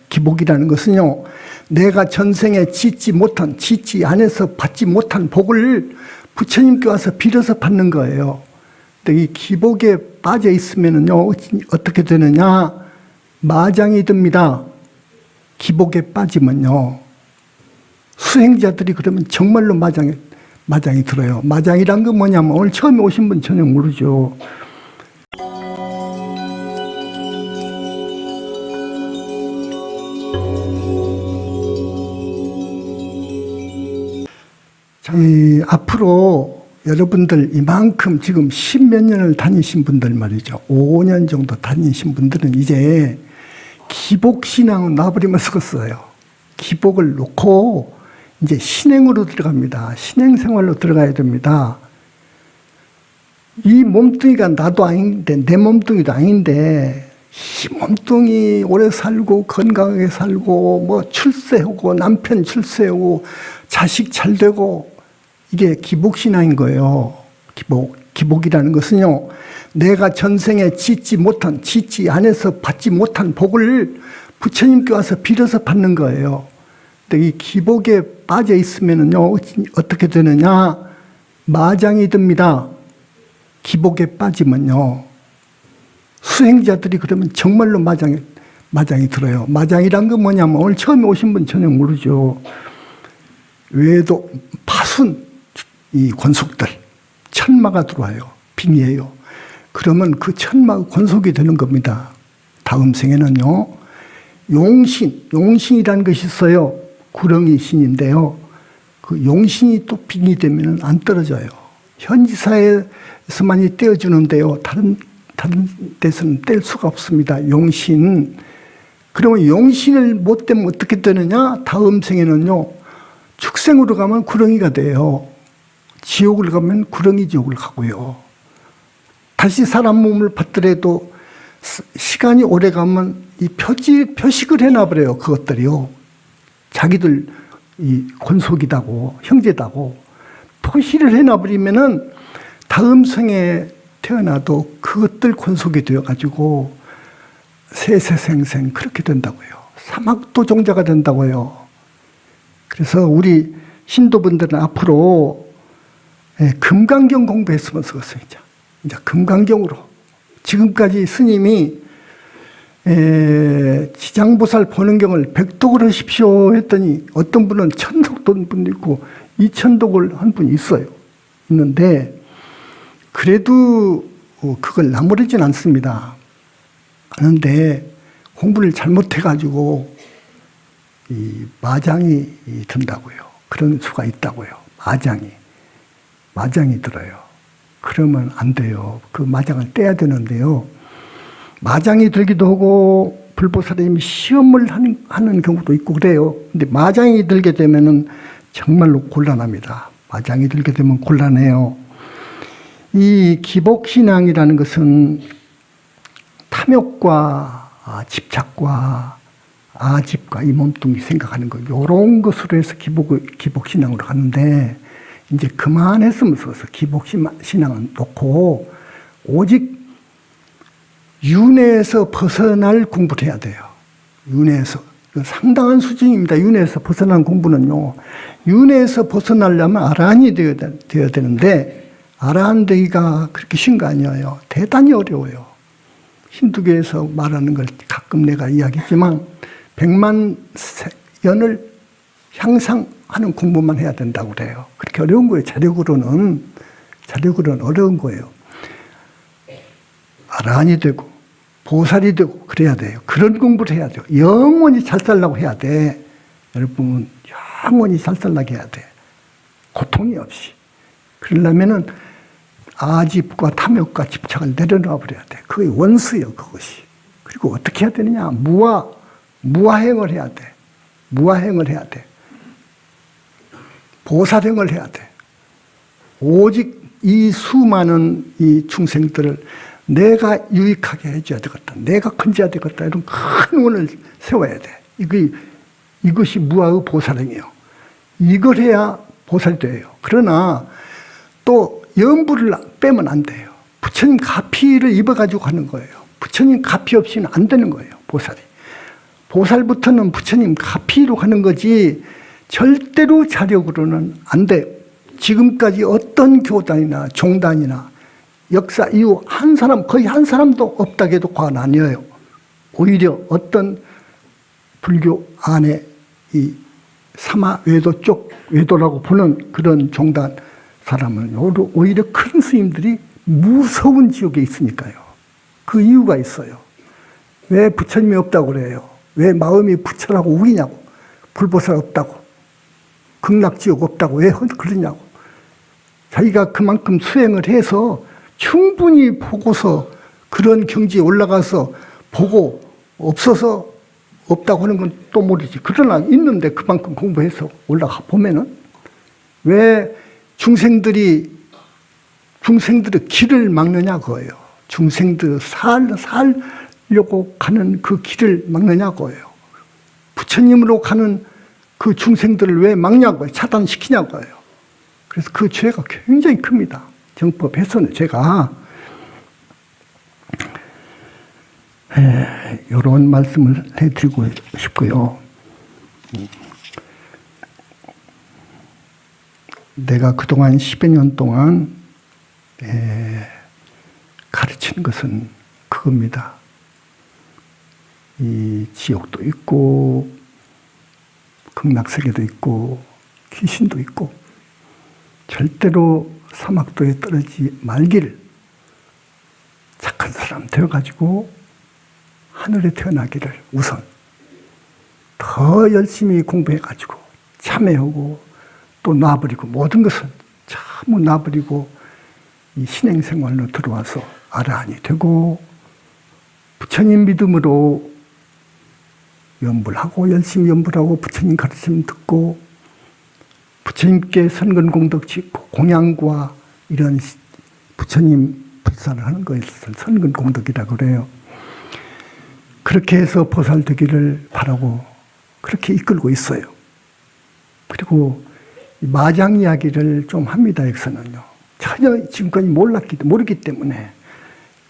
기복이라는 것은요, 내가 전생에 짓지 않아서 받지 못한 복을 부처님께 와서 빌어서 받는 거예요. 근데 이 기복에 빠져 있으면은요, 어떻게 되느냐? 마장이 듭니다. 기복에 빠지면요. 수행자들이 그러면 정말로 마장이 들어요. 마장이란 건 뭐냐면, 오늘 처음에 오신 분 전혀 모르죠. 앞으로 여러분들 이만큼 지금 10몇 년을 다니신 분들 말이죠. 5년 정도 다니신 분들은 이제 기복신앙은 놔버리면 쓰겠어요. 기복을 놓고 이제 신행으로 들어갑니다. 신행생활로 들어가야 됩니다. 이 몸뚱이가 나도 아닌데, 내 몸뚱이도 아닌데, 이 몸뚱이 오래 살고 건강하게 살고 뭐 출세하고 남편 출세하고 자식 잘 되고, 이게 기복신앙인 거예요. 기복이라는 것은요, 내가 전생에 짓지 않아서 받지 못한 복을 부처님께 와서 빌어서 받는 거예요. 근데 이 기복에 빠져 있으면은요, 어떻게 되느냐? 마장이 듭니다. 기복에 빠지면요. 수행자들이 그러면 정말로 마장이 들어요. 마장이란 건 뭐냐면, 오늘 처음에 오신 분 전혀 모르죠. 외도 파순, 이 권속들, 천마가 들어와요. 빙의해요. 그러면 그 천마가 권속이 되는 겁니다. 다음 생에는요, 용신이라는 것이 있어요. 구렁이 신인데요. 그 용신이 또 빙의 되면 안 떨어져요. 현지사에서만이 떼어주는데요. 다른 데서는 뗄 수가 없습니다. 용신. 그러면 용신을 못 떼면 어떻게 되느냐? 다음 생에는요, 축생으로 가면 구렁이가 돼요. 지옥을 가면 구렁이 지옥을 가고요. 다시 사람 몸을 받더라도 시간이 오래 가면 이 표식을 해놔버려요. 그것들이요. 자기들 이 권속이다고, 형제다고 표시를 해놔버리면은 다음 생에 태어나도 그것들 권속이 되어가지고 세세생생 그렇게 된다고요. 사막도 종자가 된다고요. 그래서 우리 신도분들은 앞으로 금강경 공부했으면 쓰겠어요. 이제 금강경으로. 지금까지 스님이 지장보살 보는 경을 100독을 하십시오 했더니 어떤 분은 1000독도 한 분도 있고 2000독을 한 분이 있는데 그래도 그걸 나무르진 않습니다. 하는데 공부를 잘못해가지고 이 마장이 든다고요. 그런 수가 있다고요. 마장이 들어요. 그러면 안 돼요. 그 마장을 떼야 되는데요. 마장이 들기도 하고 불보살님이 시험을 하는 경우도 있고 그래요. 근데 마장이 들게 되면은 정말로 곤란합니다. 마장이 들게 되면 곤란해요. 이 기복신앙이라는 것은 탐욕과 집착과 아집과 이 몸뚱이 생각하는 거, 이런 것으로 해서 기복신앙으로 가는데, 이제 그만했으면 좋겠어. 기복신앙은 놓고, 오직 윤회에서 벗어날 공부를 해야 돼요. 윤회에서. 상당한 수준입니다. 윤회에서 벗어난 공부는요. 윤회에서 벗어나려면 아라한이 되어야 되는데, 아라한 되기가 그렇게 쉬운 거 아니에요. 대단히 어려워요. 힌두교에서 말하는 걸 가끔 내가 이야기했지만, 100만 연을 향상하는 공부만 해야 된다고 그래요. 그렇게 어려운 거예요. 자력으로는 어려운 거예요. 아라한이 되고 보살이 되고 그래야 돼요. 그런 공부를 해야 돼요. 영원히 잘 살라고 해야 돼. 여러분, 영원히 잘 살라고 해야 돼. 고통이 없이. 그러려면은 아집과 탐욕과 집착을 내려놔 버려야 돼. 그게 원수예요, 그것이. 그리고 어떻게 해야 되느냐? 무아행을 해야 돼. 무아행을 해야 돼. 보살행을 해야 돼. 오직 이 수많은 이 중생들을 내가 유익하게 해줘야 되겠다. 내가 건져야 되겠다. 이런 큰 원을 세워야 돼. 이것이 무아의 보살행이에요. 이걸 해야 보살이 돼요. 그러나 또 염불을 빼면 안 돼요. 부처님 가피를 입어가지고 하는 거예요. 부처님 가피 없이는 안 되는 거예요, 보살이. 보살부터는 부처님 가피로 가는 거지 절대로 자력으로는 안 돼요. 지금까지 어떤 교단이나 종단이나 역사 이후 한 사람, 거의 한 사람도 없다고 해도 과언 아니에요. 오히려 어떤 불교 안에 이 사마 외도 쪽 외도라고 보는 그런 종단 사람은 오히려 큰 스님들이 무서운 지옥에 있으니까요. 그 이유가 있어요. 왜 부처님이 없다고 그래요? 왜 마음이 부처라고 우기냐고. 불보살 없다고. 극락지옥 없다고 왜 그러냐고. 자기가 그만큼 수행을 해서 충분히 보고서 그런 경지에 올라가서 보고 없어서 없다고 하는 건 또 모르지. 그러나 있는데 그만큼 공부해서 올라가 보면은 왜 중생들의 길을 막느냐 그거예요. 중생들 살려고 가는 그 길을 막느냐 그거예요. 부처님으로 가는 그 중생들을 왜 막냐고요. 차단시키냐고요. 그래서 그 죄가 굉장히 큽니다. 정법에서는 제가 이런 말씀을 해드리고 싶고요. 내가 그동안 10여 년 동안 가르친 것은 그겁니다. 이 지옥도 있고 극락세계도 있고 귀신도 있고 절대로 사막도에 떨어지지 말기를 착한 사람 되어가지고 하늘에 태어나기를 우선 더 열심히 공부해가지고 참회하고 또 놔버리고 모든 것은 전부 놔버리고 이 신행생활로 들어와서 아라한이 되고 부처님 믿음으로 연불하고 열심히 연불하고 부처님 가르침 듣고 부처님께 선근공덕 짓고 공양과 이런 부처님 불사를 하는 것을 선근공덕이라고 그래요. 그렇게 해서 보살 되기를 바라고 그렇게 이끌고 있어요. 그리고 마장 이야기를 좀 합니다. 여기서는요. 전혀 지금까지 모르기 때문에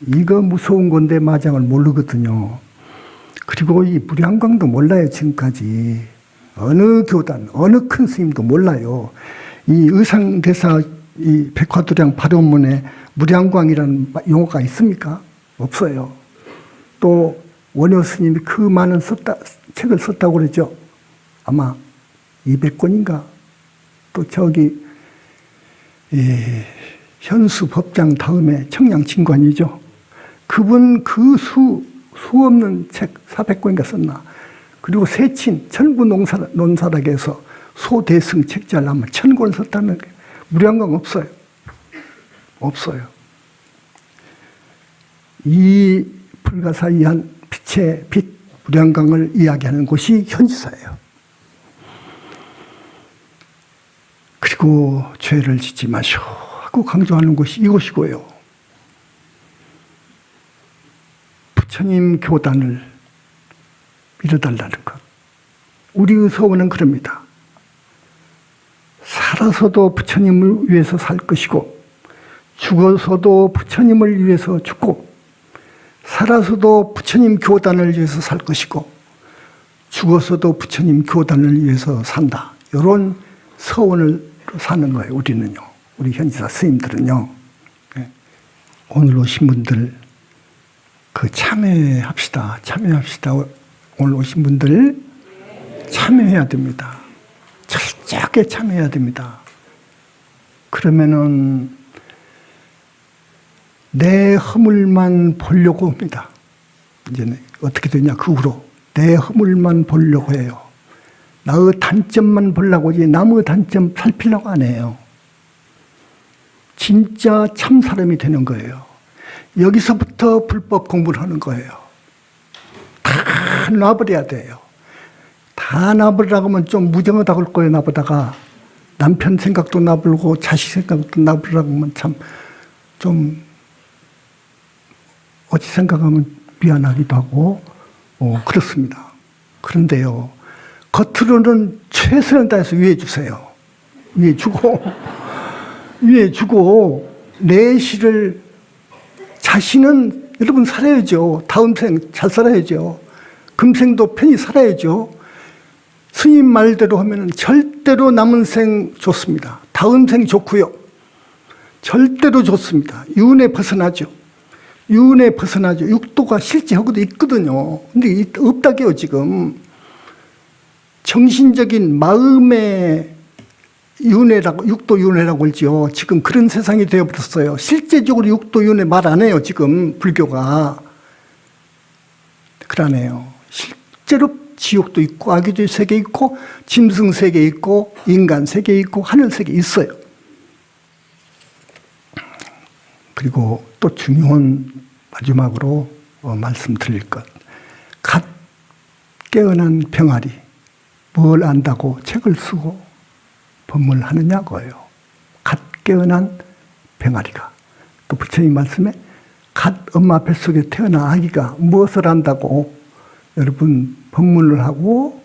이거 무서운 건데 마장을 모르거든요. 그리고 이 무량광도 몰라요. 지금까지 어느 교단 어느 큰 스님도 몰라요. 이 의상대사 이 백화두량 발효문에 무량광이라는 용어가 있습니까? 없어요. 또 원효 스님이 그 많은 책을 썼다고 그러죠. 아마 200권인가. 또 저기 현수 법장 다음에 청량진관이죠. 그분 그 수 없는 책 400권인가 썼나. 그리고 세친 천부 논사락에서 소대승 책자를 아마 1000권 썼다는 게 무량광 없어요. 없어요. 이 불가사의한 빛의 빛 무량광을 이야기하는 곳이 현지사예요. 그리고 죄를 짓지 마시오 하고 강조하는 곳이 이곳이고요. 부처님 교단을 밀어달라는 것. 우리의 서원은 그럽니다. 살아서도 부처님을 위해서 살 것이고 죽어서도 부처님을 위해서 죽고 살아서도 부처님 교단을 위해서 살 것이고 죽어서도 부처님 교단을 위해서 산다. 이런 서원을 사는 거예요. 우리는요. 우리 현지사 스님들은요. 오늘 오신 분들 참여합시다. 참여합시다. 오늘 오신 분들 참여해야 됩니다. 철저하게 참여해야 됩니다. 그러면은 내 허물만 보려고 합니다. 이제 어떻게 되냐, 그 후로. 내 허물만 보려고 해요. 나의 단점만 보려고 하지 남의 단점 살피려고 안 해요. 진짜 참 사람이 되는 거예요. 여기서부터 불법 공부를 하는 거예요. 다 놔버려야 돼요. 다 놔버리라고 하면 좀 무정하다고 할 거예요. 나보다가 남편 생각도 놔버리고 자식 생각도 놔버리라고 하면 참 좀 어찌 생각하면 미안하기도 하고 그렇습니다. 그런데요, 겉으로는 최선을 다해서 위해 주세요. 위해 주고 위해 주고 내실을 자신은 여러분 살아야죠. 다음 생 잘 살아야죠. 금생도 편히 살아야죠. 스님 말대로 하면 절대로 남은 생 좋습니다. 다음 생 좋고요. 절대로 좋습니다. 윤회 벗어나죠. 윤회 벗어나죠. 육도가 실제 하고도 있거든요. 근데 없다게요, 지금. 정신적인 마음의 윤회라고, 육도 윤회라고 그러죠. 지금 그런 세상이 되어버렸어요. 실제적으로 육도 윤회 말 안 해요, 지금, 불교가. 그러네요. 실제로 지옥도 있고, 아기들 세계 있고, 짐승 세계 있고, 인간 세계 있고, 하늘 세계 있어요. 그리고 또 중요한 마지막으로 말씀드릴 것. 갓 깨어난 병아리, 뭘 안다고 책을 쓰고 법문을 하느냐고요. 갓 깨어난 병아리가. 또 부처님 말씀에 갓 엄마 뱃속에 태어난 아기가 무엇을 안다고 여러분 법문을 하고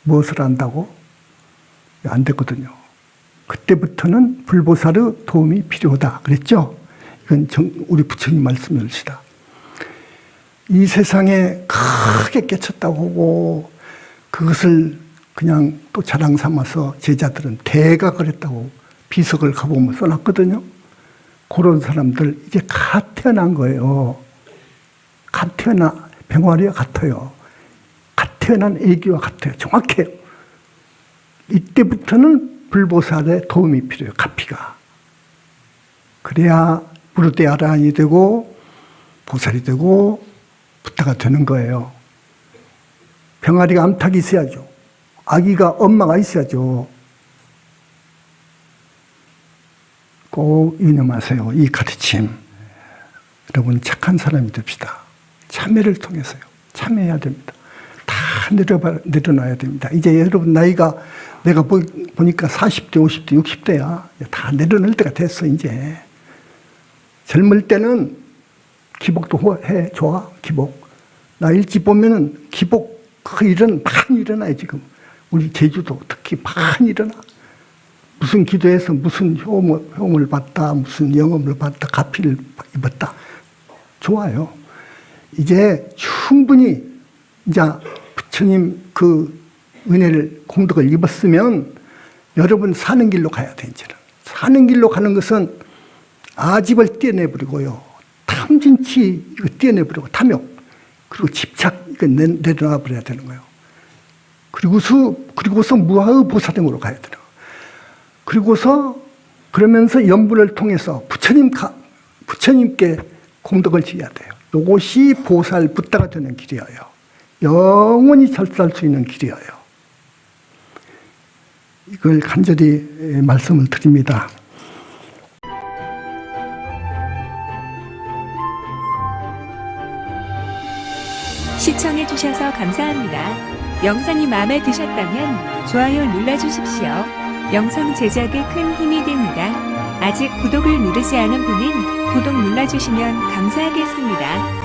무엇을 안다고? 안 됐거든요. 그때부터는 불보살의 도움이 필요하다 그랬죠. 이건 우리 부처님 말씀이시다. 이 세상에 크게 깨쳤다고 하고 그것을 그냥 또 자랑 삼아서 제자들은 대가 그랬다고 비석을 가보면 써놨거든요. 그런 사람들 이제 갓 태어난 거예요. 갓 태어난 병아리와 같아요. 갓 태어난 애기와 같아요. 정확해요. 이때부터는 불보살의 도움이 필요해요. 가피가. 그래야 부르대아란이 되고 보살이 되고 부타가 되는 거예요. 병아리가 암탉이 있어야죠. 아기가 엄마가 있어야죠. 꼭 유념하세요. 이 가르침. 여러분 착한 사람이 됩시다. 참회를 통해서요. 참회해야 됩니다. 다 내려놔야 됩니다. 이제 여러분 나이가 내가 보니까 40대, 50대, 60대야. 다 내려놓을 때가 됐어 이제. 젊을 때는 기복도 해 좋아. 기복. 나 일찍 보면은 기복 그 일은 많이 일어나요 지금. 우리 제주도 특히 많이 일어나. 무슨 기도해서 무슨 효험을 받다, 무슨 영험을 받다, 가피를 입었다. 좋아요. 이제 충분히 이제 부처님 그 은혜를 공덕을 입었으면 여러분 사는 길로 가야 돼 이제는. 사는 길로 가는 것은 아집을 떼내버리고요. 탐진치 이거 떼내버리고 탐욕 그리고 집착 이거 내려놔 버려야 되는 거예요. 그리고서 무아의 보살행으로 가야 돼요. 그리고서 그러면서 연분을 통해서 부처님께 공덕을 지어야 돼요. 이것이 보살 붓다가 되는 길이에요. 영원히 절사할 수 있는 길이에요. 이걸 간절히 말씀을 드립니다. 시청해 주셔서 감사합니다. 영상이 마음에 드셨다면 좋아요 눌러주십시오. 영상 제작에 큰 힘이 됩니다. 아직 구독을 누르지 않은 분은 구독 눌러주시면 감사하겠습니다.